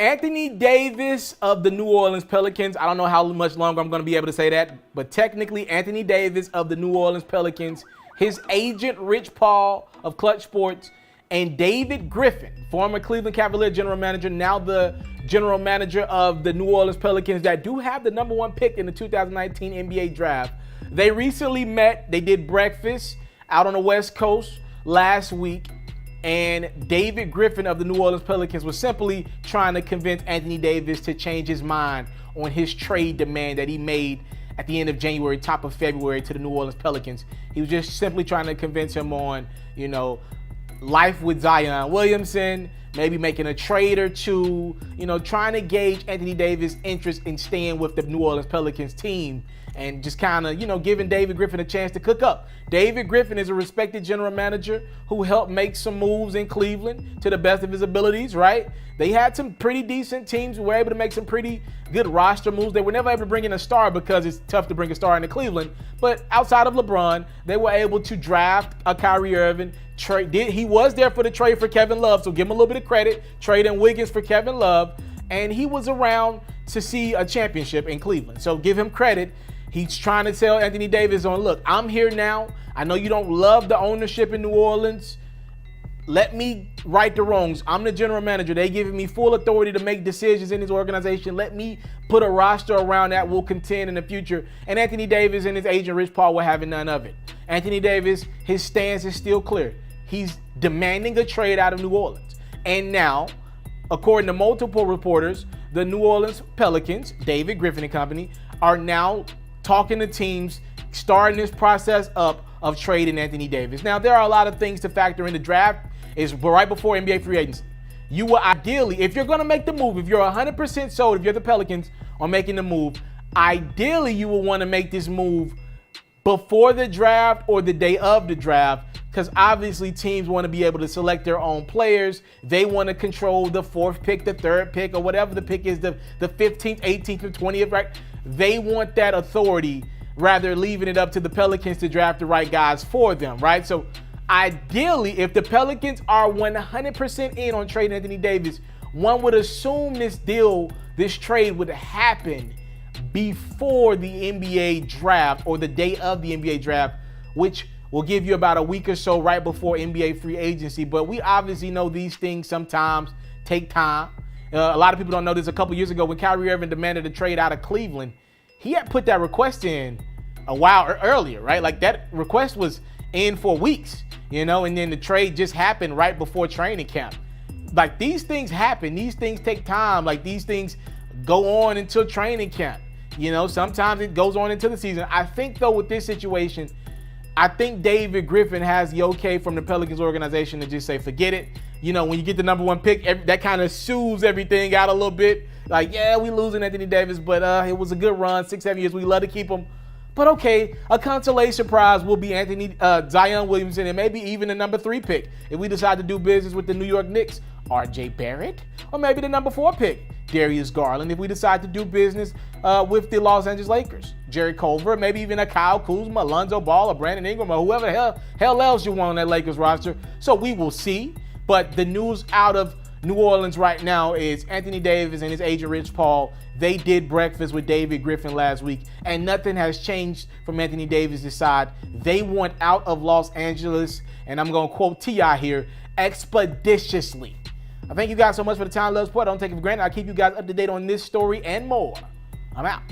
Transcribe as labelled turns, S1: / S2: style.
S1: Anthony Davis of the New Orleans Pelicans. I don't know how much longer I'm going to be able to say that, but technically Anthony Davis of the New Orleans Pelicans, his agent Rich Paul of Clutch Sports, and David Griffin, former Cleveland Cavalier general manager, now the general manager of the New Orleans Pelicans that do have the #1 pick in the 2019 NBA draft. They recently met. They did breakfast out on the West Coast last week. And David Griffin of the New Orleans Pelicans was simply trying to convince Anthony Davis to change his mind on his trade demand that he made at the end of January, top of February to the New Orleans Pelicans. He was just simply trying to convince him on, life with Zion Williamson, maybe making a trade or two, trying to gauge Anthony Davis' interest in staying with the New Orleans Pelicans team and just kind of, giving David Griffin a chance to cook up. David Griffin is a respected general manager who helped make some moves in Cleveland to the best of his abilities, right? They had some pretty decent teams who were able to make some pretty good roster moves. They were never able to bring in a star because it's tough to bring a star into Cleveland. But outside of LeBron, they were able to draft a Kyrie Irving. He was there for the trade for Kevin Love, so give him a little bit of credit. Trading Wiggins for Kevin Love. And he was around to see a championship in Cleveland. So give him credit. He's trying to tell Anthony Davis look, I'm here now. I know you don't love the ownership in New Orleans. Let me right the wrongs. I'm the general manager. They giving me full authority to make decisions in this organization. Let me put a roster around that will contend in the future. And Anthony Davis and his agent Rich Paul were having none of it. Anthony Davis, his stance is still clear. He's demanding a trade out of New Orleans. And now, according to multiple reporters, the New Orleans Pelicans, David Griffin and company, are now talking to teams, starting this process up of trading Anthony Davis. Now, there are a lot of things to factor in. The draft is right before NBA free agency. You will ideally, if you're going to make the move, if you're 100% sold, if you're the Pelicans on making the move, ideally you will want to make this move before the draft or the day of the draft, because obviously teams want to be able to select their own players. They want to control the 4th pick, the 3rd pick, or whatever the pick is, the 15th, 18th, or 20th, right? They want that authority rather leaving it up to the Pelicans to draft the right guys for them, right? So ideally, if the Pelicans are 100% in on trading Anthony Davis, one would assume this trade would happen before the NBA draft or the day of the NBA draft, which will give you about a week or so right before NBA free agency. But we obviously know these things sometimes take time. A lot of people don't know this. A couple years ago when Kyrie Irving demanded a trade out of Cleveland, he had put that request in a while earlier, right? Like that request was in for weeks, and then the trade just happened right before training camp. Like these things happen. These things take time. Like these things go on until training camp. Sometimes it goes on into the season. I think though with this situation, I think David Griffin has the okay from the Pelicans organization to just say, forget it. When you get the #1 pick, that kind of soothes everything out a little bit. Like, yeah, we losing Anthony Davis, but it was a good run, 6-7 years. We love to keep him. But okay, a consolation prize will be Zion Williamson, and maybe even the #3 pick if we decide to do business with the New York Knicks, R.J. Barrett, or maybe the #4 pick, Darius Garland, if we decide to do business with the Los Angeles Lakers, Jerry Culver, maybe even a Kyle Kuzma, Alonzo Ball, or Brandon Ingram, or whoever the hell else you want on that Lakers roster. So we will see. But the news out of New Orleans right now is Anthony Davis and his agent Rich Paul, they did breakfast with David Griffin last week, and nothing has changed from Anthony Davis' side. They want out of Los Angeles, and I'm going to quote T.I. here, expeditiously. I thank you guys so much for the time, love, support. I don't take it for granted. I'll keep you guys up to date on this story and more. I'm out.